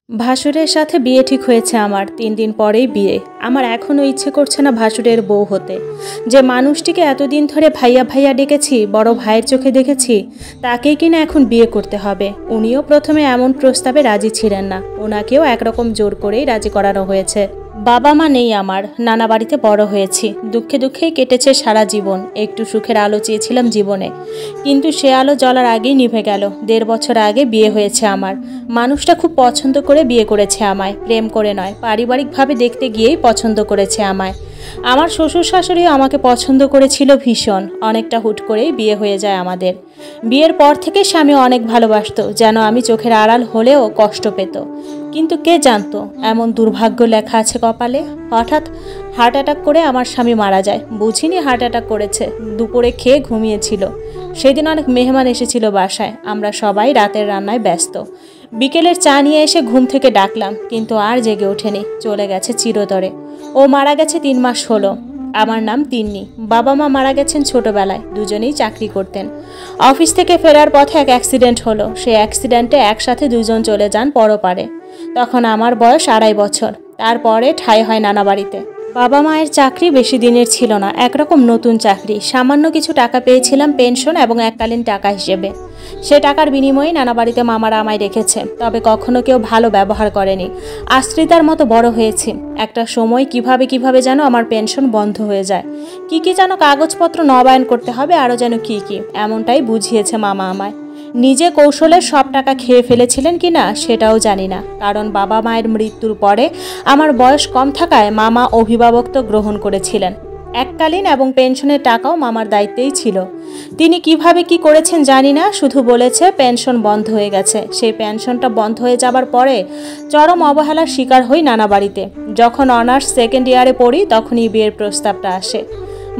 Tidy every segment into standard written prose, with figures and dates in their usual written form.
ভাসুরের সাথে বিয়ে ঠিক হয়েছে আমার ৩ দিন পরেই বিয়ে। আমার এখনও ইচ্ছে করছে না ভাসুরের বউ হতে। যে মানুষটিকে এতদিন ধরে ভাইয়া ভাইয়া ডেকেছি, বড় ভাইয়ের চোখে দেখেছি, তাকেই কিনা এখন বিয়ে করতে হবে। উনিও প্রথমে এমন প্রস্তাবে রাজি ছিলেন না, ওনাকেও একরকম জোর করেই রাজি করানো হয়েছে। বাবা মা নেই আমার, নানা বাড়িতে বড় হয়েছি, দুঃখে দুঃখেই কেটেছে সারা জীবন। একটু সুখের আলো চেয়েছিলাম জীবনে, কিন্তু সে আলো জ্বলার আগেই নিভে গেল। ১.৫ বছর আগে বিয়ে হয়েছে আমার। মানুষটা খুব পছন্দ করে বিয়ে করেছে আমায়, প্রেম করে নয়, পারিবারিকভাবে দেখতে গিয়েই পছন্দ করেছে আমায়। আমার শ্বশুর শাশুড়িও আমাকে পছন্দ করেছিল ভীষণ। অনেকটা হুট করেই বিয়ে হয়ে যায় আমাদের। বিয়ের পর থেকে স্বামী অনেক ভালোবাসতো, যেন আমি চোখের আড়াল হলেও কষ্ট পেত। কিন্তু কে জানতো এমন দুর্ভাগ্য লেখা আছে কপালে। হঠাৎ হার্ট অ্যাটাক করে আমার স্বামী মারা যায়। বুঝিনি হার্ট অ্যাটাক করেছে, দুপুরে খেয়ে ঘুমিয়েছিল। সেদিন অনেক মেহমান এসেছিল বাসায়, আমরা সবাই রাতের রান্নায় ব্যস্ত। বিকেলের চা নিয়ে এসে ঘুম থেকে ডাকলাম, কিন্তু আর জেগে ওঠেনি, চলে গেছে চিরতরে। ও মারা গেছে ৩ মাস হলো। আমার নাম তিন্নি। বাবা মা মারা গেছেন ছোটবেলায়, দুজনেই চাকরি করতেন। অফিস থেকে ফেরার পথে এক অ্যাক্সিডেন্ট হলো। সেই অ্যাক্সিডেন্টে একসাথে দুজন চলে যান পরপারে। তখন আমার বয়স ২.৫ বছর। তারপরে ঠাঁই হয় নানা বাড়িতে। বাবা মায়ের চাকরি বেশি দিনের ছিল না, একরকম নতুন চাকরি। সামান্য কিছু টাকা পেয়েছিলাম পেনশন এবং এককালীন টাকা হিসেবে। সে টাকার বিনিময়ে নানা বাড়িতে মামারা আমায় রেখেছে, তবে কখনো কেউ ভালো ব্যবহার করেনি। আশ্রিতার মতো বড় হয়েছি। একটা সময় কিভাবে যেন আমার পেনশন বন্ধ হয়ে যায়। কি যেন কাগজপত্র নবায়ন করতে হবে, আরও যেন কি এমনটাই বুঝিয়েছে মামা আমায়। নিজে কৌশলে সব টাকা খেয়ে ফেলেছিলেন কিনা সেটাও জানি না, কারণ বাবা মায়ের মৃত্যুর পরে আমার বয়স কম থাকায় মামা অভিভাবকত্ব গ্রহণ করেছিলেন। এককালীন এবং পেনশনের টাকাও মামার দায়িত্বেই ছিল। তিনি কিভাবে কি করেছেন জানি না, শুধু বলেছে পেনশন বন্ধ হয়ে গেছে। সেই পেনশনটা বন্ধ হয়ে যাবার পরে চরম অবহেলার শিকার হই নানা বাড়িতে। যখন অনার্স সেকেন্ড ইয়ারে পড়ি তখনই বিয়ের প্রস্তাবটা আসে।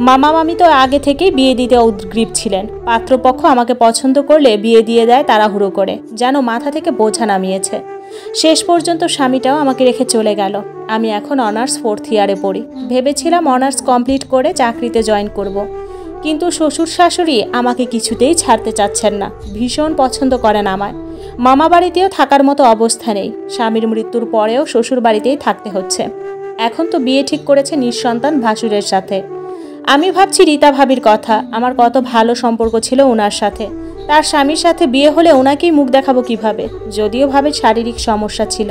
মামা মামি তো আগে থেকেই বিয়ে দিতে উদ্গ্রীব ছিলেন। পাত্রপক্ষ আমাকে পছন্দ করলে বিয়ে দিয়ে দেয় তাড়াহুড়ো করে, যেন মাথা থেকে বোঝা নামিয়েছে। শেষ পর্যন্ত স্বামীটাও আমাকে রেখে চলে গেল। আমি এখন অনার্স 4th ইয়ারে পড়ি। ভেবেছিলাম অনার্স কমপ্লিট করে চাকরিতে জয়েন করব। কিন্তু শ্বশুর শাশুড়ি আমাকে কিছুতেই ছাড়তে চাচ্ছেন না, ভীষণ পছন্দ করেন আমায়। মামা বাড়িতেও থাকার মতো অবস্থা নেই। স্বামীর মৃত্যুর পরেও শ্বশুর বাড়িতেই থাকতে হচ্ছে। এখন তো বিয়ে ঠিক করেছে নিঃসন্তান ভাসুরের সাথে। আমি ভাবছি রীতা ভাবির কথা। আমার কত ভালো সম্পর্ক ছিল ওনার সাথে। তার স্বামীর সাথে বিয়ে হলে ওনাকেই মুখ দেখাবো কিভাবে? যদিও ভাবে শারীরিক সমস্যা ছিল,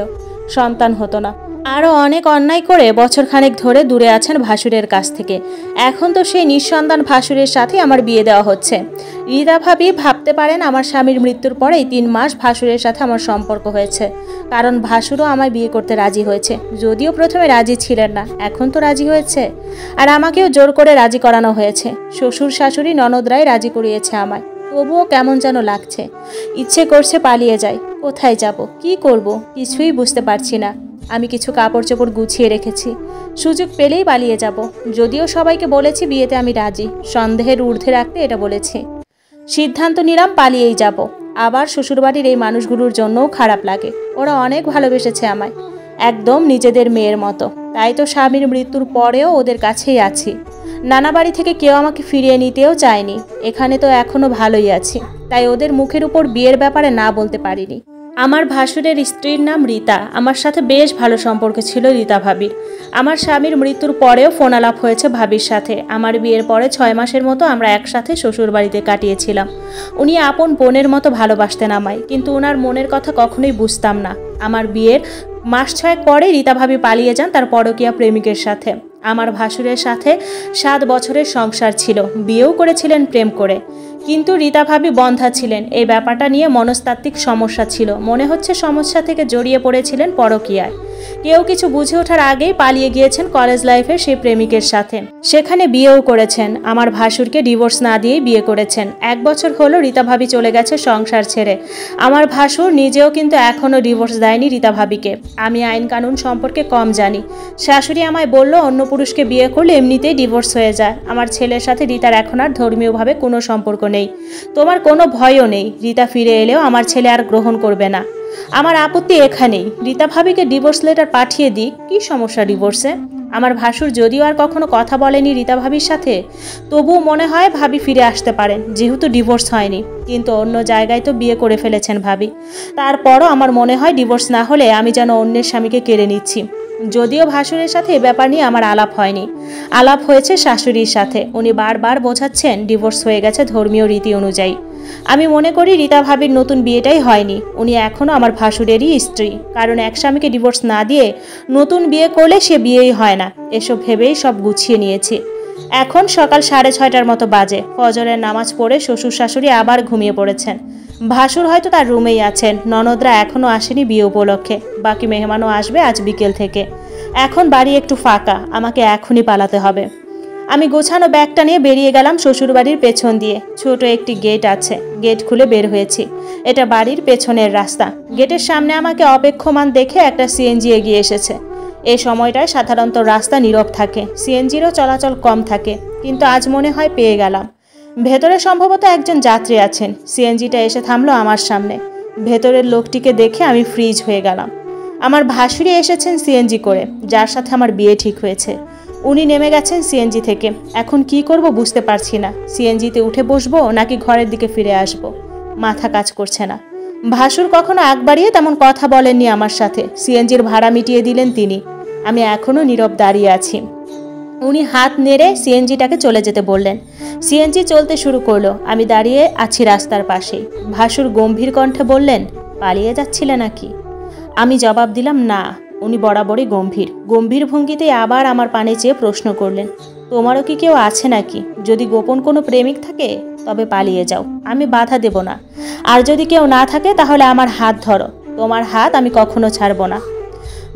সন্তান হতো না। আরও অনেক অন্যায় করে বছরখানেক ধরে দূরে আছেন ভাসুরের কাছ থেকে। এখন তো সেই নিঃসন্তান ভাসুরের সাথে আমার বিয়ে দেওয়া হচ্ছে। রীতা ভাবি ভাবতে পারেন আমার স্বামীর মৃত্যুর পরেই ৩ মাস ভাসুরের সাথে আমার সম্পর্ক হয়েছে, কারণ ভাসুরও আমায় বিয়ে করতে রাজি হয়েছে। যদিও প্রথমে রাজি ছিলেন না, এখন তো রাজি হয়েছে। আর আমাকেও জোর করে রাজি করানো হয়েছে। শ্বশুর শাশুড়ি ননদরাই রাজি করিয়েছে আমায়। তবুও কেমন যেন লাগছে। ইচ্ছে করছে পালিয়ে যাই। কোথায় যাব, কি করব, কিছুই বুঝতে পারছি না। আমি কিছু কাপড় চোপড় গুছিয়ে রেখেছি, সুযোগ পেলেই পালিয়ে যাব। যদিও সবাইকে বলেছি বিয়েতে আমি রাজি, সন্দেহের ঊর্ধ্বে রাখতে এটা বলেছি। সিদ্ধান্ত নিলাম পালিয়েই যাব। আবার শ্বশুরবাড়ির এই মানুষগুলোর জন্যও খারাপ লাগে। ওরা অনেক ভালোবেসেছে আমায়, একদম নিজেদের মেয়ের মতো। তাই তো স্বামীর মৃত্যুর পরেও ওদের কাছেই আছি। নানা বাড়ি থেকে কেউ আমাকে ফিরিয়ে নিতেও চায়নি। এখানে তো এখনও ভালোই আছি, তাই ওদের মুখের উপর বিয়ের ব্যাপারে না বলতে পারিনি। আমার ভাসুরের স্ত্রীর নাম রীতা। আমার সাথে বেশ ভালো সম্পর্ক ছিল রীতা ভাবির। আমার স্বামীর মৃত্যুর পরেও ফোন আলাপ হয়েছে ভাবির সাথে। আমার বিয়ের পরে ৬ মাসের মতো আমরা একসাথে শ্বশুর বাড়িতে কাটিয়েছিলাম। উনি আপন বোনের মতো ভালোবাসতেন আমায়, কিন্তু ওনার মনের কথা কখনোই বুঝতাম না। আমার বিয়ের মাস ৬ পরে রীতা ভাবি পালিয়ে যান তার পরকীয়া প্রেমিকের সাথে। আমার ভাসুরের সাথে ৭ বছরের সংসার ছিল, বিয়েও করেছিলেন প্রেম করে। কিন্তু রীতা ভাবি বন্ধা ছিলেন। এই ব্যাপারটা নিয়ে মনস্তাত্ত্বিক সমস্যা ছিল। মনে হচ্ছে সমস্যা থেকে জড়িয়ে পড়েছিলেন পরকীয়ায়। কেউ কিছু বুঝে ওঠার আগেই পালিয়ে গিয়েছেন কলেজ লাইফের সেই প্রেমিকের সাথে। সেখানে বিয়েও করেছেন। আমার ভাসুরকে ডিভোর্স না দিয়েই বিয়ে করেছেন। ১ বছর হলো রীতা ভাবি চলে গেছে সংসার ছেড়ে। আমার ভাসুর নিজেও কিন্তু এখনও ডিভোর্স দেয়নি রীতা ভাবিকে। আমি আইন কানুন সম্পর্কে কম জানি। শাশুড়ি আমায় বলল অন্য পুরুষকে বিয়ে করলে এমনিতেই ডিভোর্স হয়ে যায়। আমার ছেলের সাথে রীতার এখন আর ধর্মীয়ভাবে কোনো সম্পর্ক নেই। তোমার কোনো ভয়ও নেই। রীতা ফিরে এলেও আমার ছেলে আর গ্রহণ করবে না। আমার আপত্তি এখানেই। রীতা ভাবিকে ডিভোর্স লেটার পাঠিয়ে দিই, কি সমস্যা ডিভোর্সে? আমার ভাসুর যদিও আর কখনো কথা বলেনি রীতা ভাবির সাথে, তবুও মনে হয় ভাবি ফিরে আসতে পারেন, যেহেতু ডিভোর্স হয়নি। কিন্তু অন্য জায়গায় তো বিয়ে করে ফেলেছেন ভাবি। তারপরও আমার মনে হয় ডিভোর্স না হলে আমি যেন অন্যের স্বামীকে কেড়ে নিচ্ছি। যদিও ভাসুরের সাথে এ ব্যাপার নিয়ে আমার আলাপ হয়নি, আলাপ হয়েছে শাশুড়ির সাথে। উনি বারবার বোঝাচ্ছেন ডিভোর্স হয়ে গেছে ধর্মীয় রীতি অনুযায়ী। আমি মনে করি রীতা ভাবির নতুন বিয়েটাই হয়নি, উনি এখনও আমার ভাসুরেরই স্ত্রী। কারণ এক স্বামীকে ডিভোর্স না দিয়ে নতুন বিয়ে করলে সে বিয়েই হয় না। এসব ভেবেই সব গুছিয়ে নিয়েছি। এখন সকাল 6:30টার মতো বাজে। ফজরের নামাজ পড়ে শ্বশুর শাশুড়ি আবার ঘুমিয়ে পড়েছেন। ভাসুর হয়তো তার রুমেই আছেন। ননদরা এখনও আসেনি বিয়ে উপলক্ষে, বাকি মেহমানও আসবে আজ বিকেল থেকে। এখন বাড়ি একটু ফাঁকা, আমাকে এখনই পালাতে হবে। আমি গোছানো ব্যাগটা নিয়ে বেরিয়ে গেলাম শ্বশুরবাড়ির পেছন দিয়ে। ছোট একটি গেট আছে, গেট খুলে বের হয়েছি। এটা বাড়ির পেছনের রাস্তা। গেটের সামনে আমাকে অপেক্ষমান দেখে একটা সিএনজি এগিয়ে এসেছে। এই সময়টায় সাধারণত রাস্তা নীরব থাকে, সিএনজিরও চলাচল কম থাকে, কিন্তু আজ মনে হয় পেয়ে গেলাম। ভেতরে সম্ভবত একজন যাত্রী আছেন। সিএনজিটা এসে থামলো আমার সামনে। ভেতরের লোকটিকে দেখে আমি ফ্রিজ হয়ে গেলাম। আমার ভাসুরি এসেছেন সিএনজি করে, যার সাথে আমার বিয়ে ঠিক হয়েছে। উনি নেমে গেছেন সিএনজি থেকে। এখন কি করব বুঝতে পারছি না। সিএনজিতে উঠে বসবো নাকি ঘরের দিকে ফিরে আসব, মাথা কাজ করছে না। ভাসুর কখনো আগ বাড়িয়ে তেমন কথা বলেননি আমার সাথে। সিএনজির ভাড়া মিটিয়ে দিলেন তিনি। আমি এখনও নীরব দাঁড়িয়ে আছি। উনি হাত নেড়ে সিএনজিটাকে চলে যেতে বললেন। সিএনজি চলতে শুরু করলো। আমি দাঁড়িয়ে আছি রাস্তার পাশেই। ভাসুর গম্ভীর কণ্ঠে বললেন, পালিয়ে যাচ্ছিলে নাকি? আমি জবাব দিলাম না। উনি বরাবরই গম্ভীর ভঙ্গিতে আবার আমার পানে চেয়ে প্রশ্ন করলেন, তোমারও কি কেউ আছে নাকি? যদি গোপন কোনো প্রেমিক থাকে তবে পালিয়ে যাও, আমি বাধা দেব না। আর যদি কেউ না থাকে তাহলে আমার হাত ধরো, তোমার হাত আমি কখনো ছাড়ব না।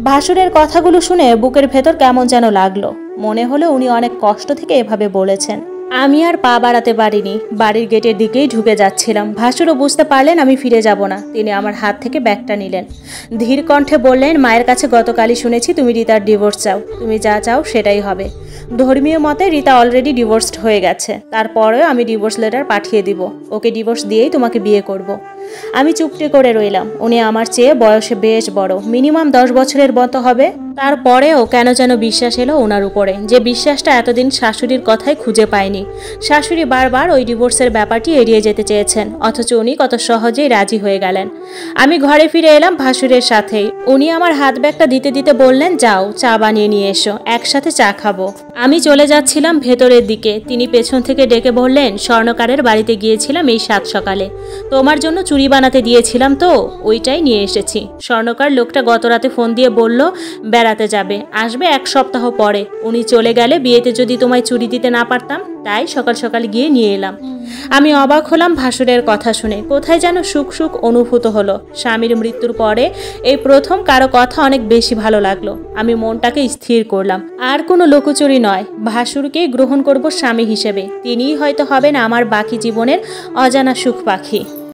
ভাসুরের কথাগুলো শুনে বুকের ভেতর কেমন যেন লাগলো। মনে হলো উনি অনেক কষ্ট থেকে এভাবে বলেছেন। আমি আর পা বাড়াতে পারিনি। বাড়ির গেটের দিকেই ঢুকে যাচ্ছিলাম। ভাসুরও বুঝতে পারলেন আমি ফিরে যাব না। তিনি আমার হাত থেকে ব্যাগটা নিলেন। ধীর কণ্ঠে বললেন, মায়ের কাছে গতকালই শুনেছি তুমি রীতার ডিভোর্স চাও। তুমি যা চাও সেটাই হবে। ধর্মীয় মতে রীতা অলরেডি ডিভোর্সড হয়ে গেছে। তারপরেও আমি ডিভোর্স লেটার পাঠিয়ে দিব। ওকে ডিভোর্স দিয়েই তোমাকে বিয়ে করব। আমি চুপটি করে রইলাম। উনি আমার চেয়ে বয়সে বেশ বড়, মিনিমাম 10 বছরের মতো হবে। তারপরেও কেন যেন বিশ্বাস এলো ওনার উপরে, যে বিশ্বাসটা এতদিন শাশুড়ির কথাই খুঁজে পায়নি। শাশুড়ি বারবার ওই ডিভোর্সের ব্যাপারটি এড়িয়ে যেতে চেয়েছেন, অথচ উনি কত সহজেই রাজি হয়ে গেলেন। আমি ঘরে ফিরে এলাম ভাসুরের সাথেই। উনি আমার হাত ব্যাগটা দিতে দিতে বললেন, যাও চা বানিয়ে নিয়ে এসো, একসাথে চা খাবো। আমি চলে যাচ্ছিলাম ভেতরের দিকে। তিনি পেছন থেকে ডেকে বললেন, স্বর্ণকারের বাড়িতে গিয়েছিলাম এই 7 সকালে। তোমার জন্য চুড়ি বানাতে দিয়েছিলাম তো, ওইটাই নিয়ে এসেছি। স্বর্ণকার লোকটা গত রাতে ফোন দিয়ে বলল বেড়াতে যাবে, আসবে 1 সপ্তাহ পরে। উনি চলে গেলে বিয়েতে যদি তোমায় চুড়ি দিতে না পারতাম, তাই সকাল সকাল গিয়ে নিয়ে এলাম। আমি অবাক হলাম ভাসুরের কথা শুনে। কোথায় যেন সুখ সুখ অনুভূত হলো। স্বামীর মৃত্যুর পরে এই প্রথম কারো কথা অনেক বেশি ভালো লাগলো। আমি মনটাকে স্থির করলাম। আর কোনো লুকোচুরি নয়, ভাসুরকেই গ্রহণ করব স্বামী হিসেবে। তিনিই হয়তো হবেন আমার বাকি জীবনের অজানা সুখ পাখি।